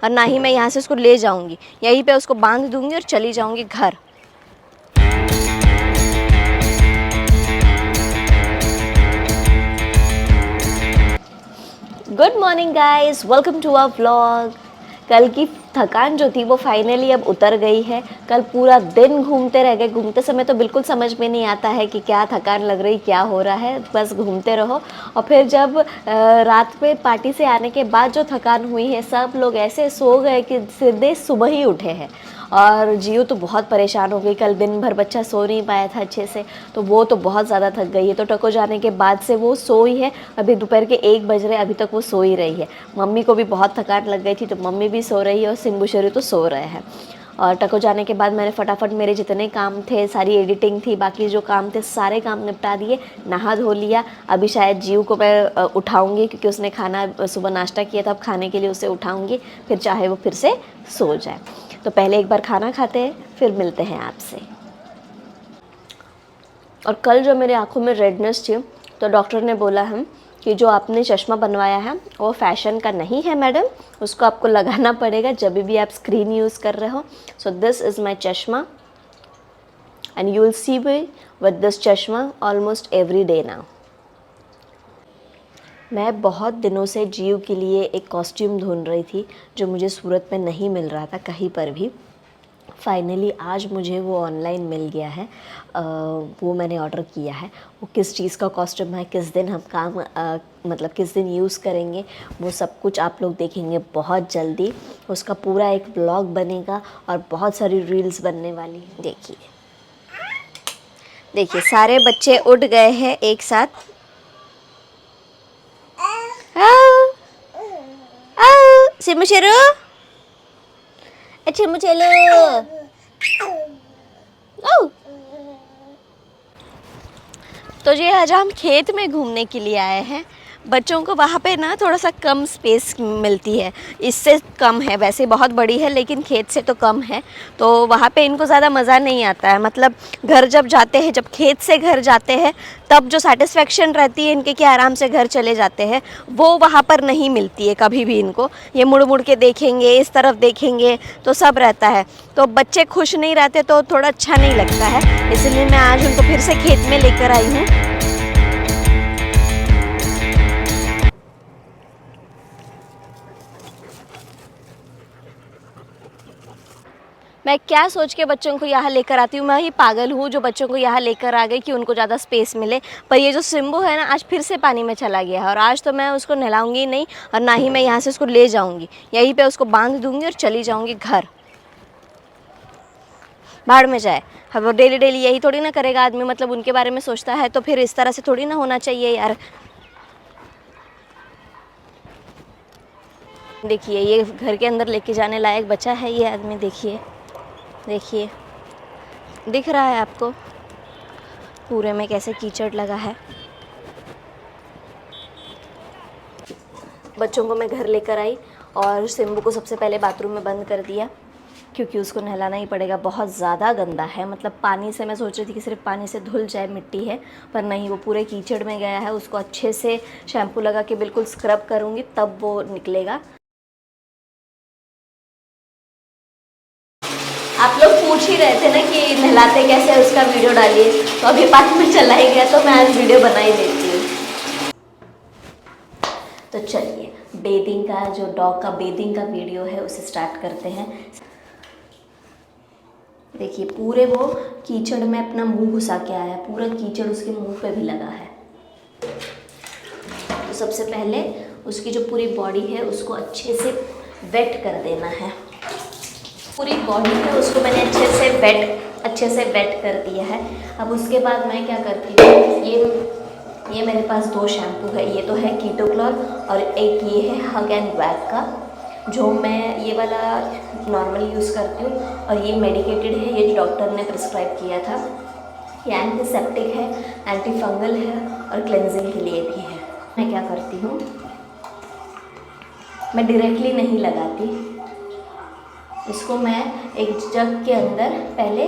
और ना ही मैं यहाँ से उसको ले जाऊँगी, यहीं पे उसको बांध दूँगी और चली जाऊँगी घर। Good morning guys, welcome to our vlog. कल की थकान जो थी वो फाइनली अब उतर गई है। कल पूरा दिन घूमते रह गए। घूमते समय तो बिल्कुल समझ में नहीं आता है कि क्या थकान लग रही, क्या हो रहा है, बस घूमते रहो। और फिर जब रात में पार्टी से आने के बाद जो थकान हुई है, सब लोग ऐसे सो गए कि सीधे सुबह ही उठे हैं। और जियो तो बहुत परेशान हो गई। कल दिन भर बच्चा सो नहीं पाया था अच्छे से, तो वो तो बहुत ज़्यादा थक गई है। तो टको जाने के बाद से वो सोई है। अभी दोपहर के 1 बज रहे, अभी तक वो सो ही रही है। मम्मी को भी बहुत थकान लग गई थी, तो मम्मी भी सो रही है और सिम्बू शेरू तो सो रहे हैं। और टको जाने के बाद मैंने फटाफट मेरे जितने काम थे, सारी एडिटिंग थी, बाकी जो काम थे सारे काम निपटा दिए, नहा धो लिया। अभी शायद जीव को मैं उठाऊंगी क्योंकि उसने खाना सुबह नाश्ता किया था, अब खाने के लिए उसे उठाऊंगी, फिर चाहे वो फिर से सो जाए। तो पहले एक बार खाना खाते हैं, फिर मिलते हैं आपसे। और कल जो मेरे आँखों में रेडनेस थी, तो डॉक्टर ने बोला है कि जो आपने चश्मा बनवाया है वो फैशन का नहीं है मैडम, उसको आपको लगाना पड़ेगा जब भी आप स्क्रीन यूज़ कर रहे हो। सो दिस इज़ माई चश्मा and you will see me with this चश्मा ऑलमोस्ट एवरी डे नाउ। मैं बहुत दिनों से जियो के लिए एक कॉस्ट्यूम ढूंढ रही थी जो मुझे सूरत में नहीं मिल रहा था कहीं पर भी। फाइनली आज मुझे वो ऑनलाइन मिल गया है। वो मैंने ऑर्डर किया है। वो किस चीज़ का कॉस्ट्यूम है, किस दिन हम काम मतलब किस दिन यूज़ करेंगे, वो सब कुछ आप लोग देखेंगे बहुत जल्दी। उसका पूरा एक ब्लॉग बनेगा और बहुत सारी रील्स बनने वाली हैं। देखिए देखिए, सारे बच्चे उठ गए हैं एक साथ। सिम्बू शेरू, अच्छा मुझे लो। तो ये आज हम खेत में घूमने के लिए आए हैं। बच्चों को वहाँ पे ना थोड़ा सा कम स्पेस मिलती है, इससे कम है, वैसे बहुत बड़ी है लेकिन खेत से तो कम है। तो वहाँ पे इनको ज़्यादा मज़ा नहीं आता है। मतलब घर जब जाते हैं, जब खेत से घर जाते हैं, तब जो सेटिस्फेक्शन रहती है इनके कि आराम से घर चले जाते हैं, वो वहाँ पर नहीं मिलती है कभी भी इनको। ये मुड़ मुड़ के देखेंगे, इस तरफ देखेंगे, तो सब रहता है। तो बच्चे खुश नहीं रहते तो थोड़ा अच्छा नहीं लगता है, इसलिए मैं आज उनको फिर से खेत में लेकर आई हूँ। मैं क्या सोच के बच्चों को यहाँ लेकर आती हूँ, मैं ही पागल हूँ जो बच्चों को यहाँ लेकर आ गई कि उनको ज़्यादा स्पेस मिले। पर ये जो सिम्बू है ना, आज फिर से पानी में चला गया है और आज तो मैं उसको नहलाऊंगी नहीं और ना ही मैं यहाँ से उसको ले जाऊँगी, यहीं पे उसको बांध दूँगी और चली जाऊँगी घर। भाड़ में जाए। अब डेली डेली यही थोड़ी ना करेगा आदमी, मतलब उनके बारे में सोचता है तो फिर इस तरह से थोड़ी ना होना चाहिए यार। देखिए, ये घर के अंदर लेके जाने लायक बचा है ये आदमी। देखिए देखिए, दिख रहा है आपको पूरे में कैसे कीचड़ लगा है। बच्चों को मैं घर लेकर आई और सिम्बू को सबसे पहले बाथरूम में बंद कर दिया क्योंकि उसको नहलाना ही पड़ेगा, बहुत ज़्यादा गंदा है। मतलब पानी से मैं सोच रही थी कि सिर्फ पानी से धुल जाए, मिट्टी है, पर नहीं, वो पूरे कीचड़ में गया है। उसको अच्छे से शैम्पू लगा के बिल्कुल स्क्रब करूँगी तब वो निकलेगा। आप लोग पूछ ही रहे थे ना कि नहलाते कैसे, उसका वीडियो डालिए, तो अभी पानी में चला ही गया तो मैं आज वीडियो बना ही देती हूँ। तो चलिए, बेदिंग का, जो डॉग का बेदिंग का वीडियो है उसे स्टार्ट करते हैं। देखिए, पूरे वो कीचड़ में अपना मुंह घुसा के आया, पूरा कीचड़ उसके मुंह पे भी लगा है। तो सबसे पहले उसकी जो पूरी बॉडी है उसको अच्छे से वेट कर देना है। पूरी बॉडी है उसको मैंने अच्छे से वेट कर दिया है। अब उसके बाद मैं क्या करती हूँ, ये मेरे पास 2 शैम्पू है। ये तो है कीटो क्लोर और एक ये है हग एंड वैग का, जो मैं ये वाला नॉर्मली यूज़ करती हूँ और ये मेडिकेटेड है, ये डॉक्टर ने प्रिस्क्राइब किया था। ये एंटीसेप्टिक है, एंटी फंगल है और क्लेंजिंग के लिए भी है। मैं क्या करती हूँ, मैं डायरेक्टली नहीं लगाती इसको, मैं एक जग के अंदर पहले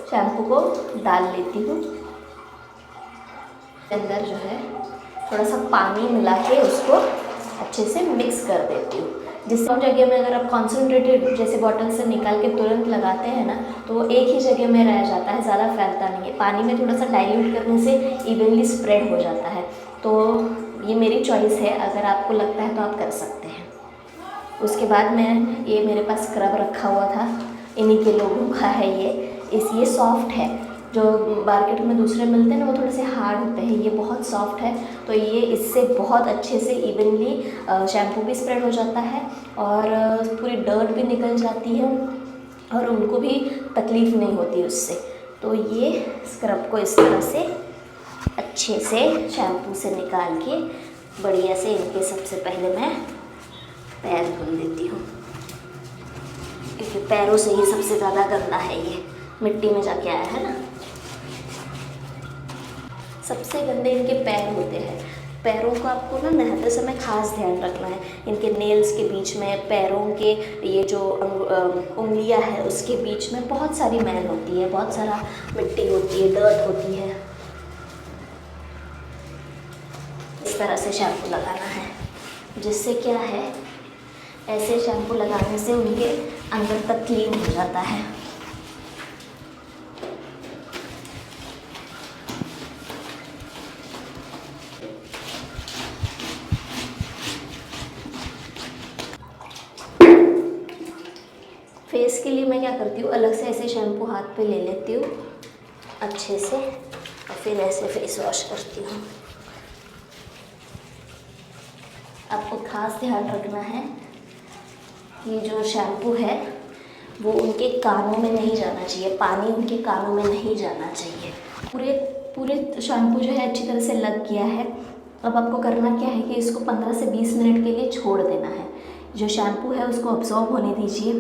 शैम्पू को डाल लेती हूँ। अंदर जो है थोड़ा सा पानी मिला के उसको अच्छे से मिक्स कर देती हूँ जिस जगह में अगर आप कॉन्सेंट्रेटेड जैसे बॉटल से निकाल के तुरंत लगाते हैं ना, तो वो एक ही जगह में रह जाता है, ज़्यादा फैलता नहीं है। पानी में थोड़ा सा डाइल्यूट करने से इवनली स्प्रेड हो जाता है। तो ये मेरी चॉइस है, अगर आपको लगता है तो आप कर सकते हैं। उसके बाद मैं ये मेरे पास स्क्रब रखा हुआ था, इन्हीं के लोगों का है ये सॉफ्ट है। जो मार्केट में दूसरे मिलते हैं ना, वो थोड़े से हार्ड होते हैं, ये बहुत सॉफ्ट है। तो ये इससे बहुत अच्छे से इवनली शैम्पू भी स्प्रेड हो जाता है और पूरी डर्ट भी निकल जाती है और उनको भी तकलीफ़ नहीं होती उससे। तो ये स्क्रब को इस तरह से अच्छे से शैम्पू से निकाल के बढ़िया से इनके सबसे पहले मैं पैर धुल देती हूँ, क्योंकि पैरों से ही सबसे ज़्यादा गंदा है, ये मिट्टी में जाके आया है ना। सबसे गंदे इनके पैर होते हैं। पैरों को आपको ना नहाते समय खास ध्यान रखना है। इनके नेल्स के बीच में, पैरों के ये जो उंगलियां है उसके बीच में बहुत सारी मैल होती है, बहुत सारा मिट्टी होती है, डर्ट होती है। इस तरह से शैम्पू लगाना है, जिससे क्या है, ऐसे शैम्पू लगाने से उनके अंदर तक क्लीन हो जाता है। फेस के लिए मैं क्या करती हूँ, अलग से ऐसे शैम्पू हाथ पे ले लेती हूँ अच्छे से और फिर ऐसे फेस वॉश करती हूँ। आपको खास ध्यान रखना है कि जो शैम्पू है वो उनके कानों में नहीं जाना चाहिए, पानी उनके कानों में नहीं जाना चाहिए। पूरे शैम्पू जो है अच्छी तरह से लग गया है। अब आपको करना क्या है कि इसको 15 से 20 मिनट के लिए छोड़ देना है। जो शैम्पू है उसको अब्जॉर्ब होने दीजिए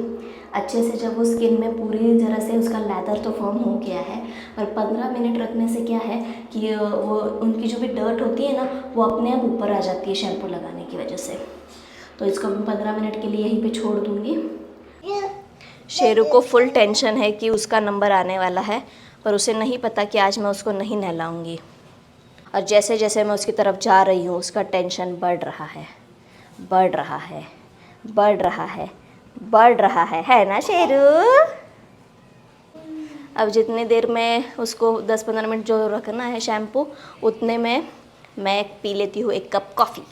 अच्छे से। जब वो स्किन में पूरी तरह से उसका लैदर तो फॉर्म हो गया है, और 15 मिनट रखने से क्या है कि वो उनकी जो भी डर्ट होती है ना, वो अपने आप ऊपर आ जाती है शैम्पू लगाने की वजह से। तो इसको मैं 15 मिनट के लिए यहीं पे छोड़ दूँगी। शेरू को फुल टेंशन है कि उसका नंबर आने वाला है, पर उसे नहीं पता कि आज मैं उसको नहीं नहलाऊँगी। और जैसे जैसे मैं उसकी तरफ जा रही हूँ उसका टेंशन बढ़ रहा है, बढ़ रहा है, बढ़ रहा है, बढ़ रहा है ना शेरू। अब जितनी देर में उसको 10-15 मिनट जो रखना है शैम्पू, उतने में मैं पी लेती हूँ 1 कप कॉफ़ी।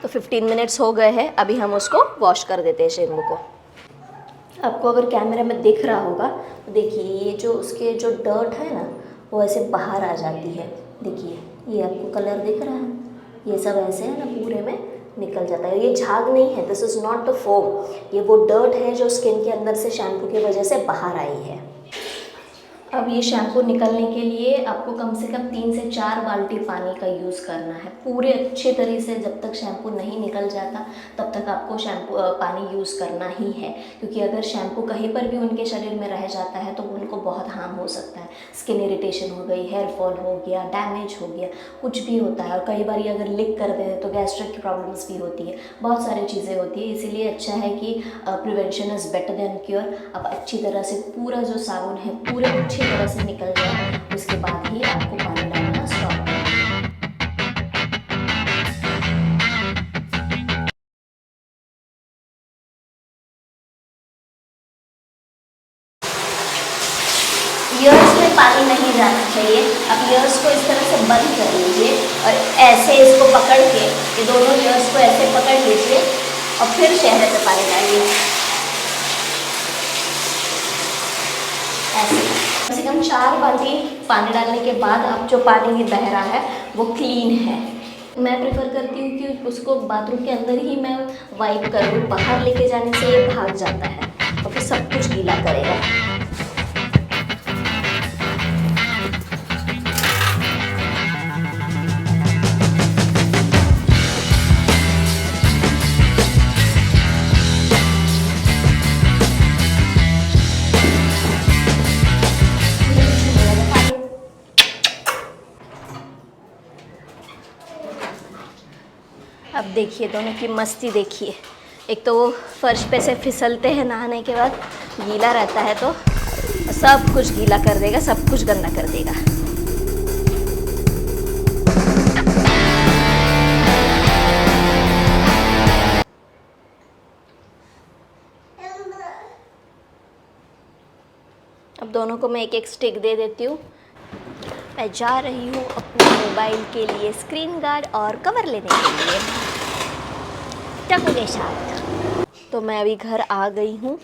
तो 15 मिनट्स हो गए हैं, अभी हम उसको वॉश कर देते हैं शेरू को। आपको अगर कैमरे में दिख रहा होगा तो देखिए, ये जो उसके जो डर्ट है ना, वो ऐसे बाहर आ जाती है। देखिए ये आपको कलर दिख रहा है, ये सब ऐसे है ना पूरे में निकल जाता है। ये झाग नहीं है, this is not the foam, ये वो डर्ट है जो स्किन के अंदर से शैम्पू की वजह से बाहर आई है। अब ये शैम्पू निकलने के लिए आपको कम से कम 3 से 4 बाल्टी पानी का यूज़ करना है पूरे अच्छे तरीके से। जब तक शैम्पू नहीं निकल जाता तब तक आपको पानी यूज़ करना ही है, क्योंकि अगर शैम्पू कहीं पर भी उनके शरीर में रह जाता है तो उनको बहुत हार्म हो सकता है। स्किन इरिटेशन हो गई, हेयर फॉल हो गया, डैमेज हो गया, कुछ भी होता है। और कई बार अगर लीक कर दे तो गैस्ट्रिक की प्रॉब्लम्स भी होती है, बहुत सारी चीज़ें होती है। इसीलिए अच्छा है कि prevention is better than cure. अब अच्छी तरह से पूरा जो साबुन है पूरे अच्छी तरह से निकल जाए, उसके बाद ही आपको पानी डालना स्टॉप करना है। ईयर्स में पानी नहीं जाना चाहिए। अब ईयर्स को इस तरह से बंद कर लीजिए और ऐसे इसको पकड़ के, ये दोनों ईयर्स को ऐसे पकड़ लीजिए और फिर चेहरे पे पानी डालिए ऐसे। कम से कम 4 बाल्टी पानी डालने के बाद अब जो पानी बह रहा है वो क्लीन है। मैं प्रेफर करती हूँ कि उसको बाथरूम के अंदर ही मैं वाइप करूँ, बाहर लेके जाने से ये भाग जाता है और फिर सब कुछ गीला करेगा। अब देखिए दोनों की मस्ती देखिए। एक तो वो फर्श पे से फिसलते हैं नहाने के बाद, गीला रहता है तो सब कुछ गीला कर देगा, सब कुछ गंदा कर देगा। दोनों को मैं एक एक स्टिक दे देती हूँ। मैं जा रही हूँ अपने मोबाइल के लिए स्क्रीन गार्ड और कवर लेने के लिए चाकू के साथ। तो मैं अभी घर आ गई हूँ।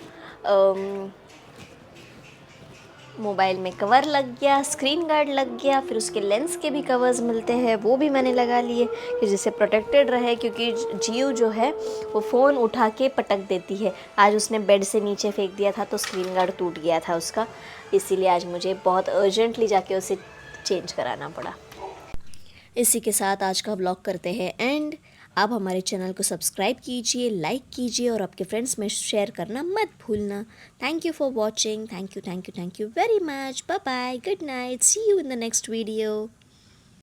मोबाइल में कवर लग गया, स्क्रीन गार्ड लग गया, फिर उसके लेंस के भी कवर्स मिलते हैं, वो भी मैंने लगा लिए कि जिससे प्रोटेक्टेड रहे, क्योंकि जियो जो है वो फ़ोन उठा के पटक देती है। आज उसने बेड से नीचे फेंक दिया था तो स्क्रीन गार्ड टूट गया था उसका, इसीलिए आज मुझे बहुत अर्जेंटली जाके उसे चेंज कराना पड़ा। इसी के साथ आज का व्लॉग करते हैं एंड। आप हमारे चैनल को सब्सक्राइब कीजिए, लाइक कीजिए और आपके फ्रेंड्स में शेयर करना मत भूलना। Thank you for watching. Thank you very much. Bye bye, good night, see you in the next video.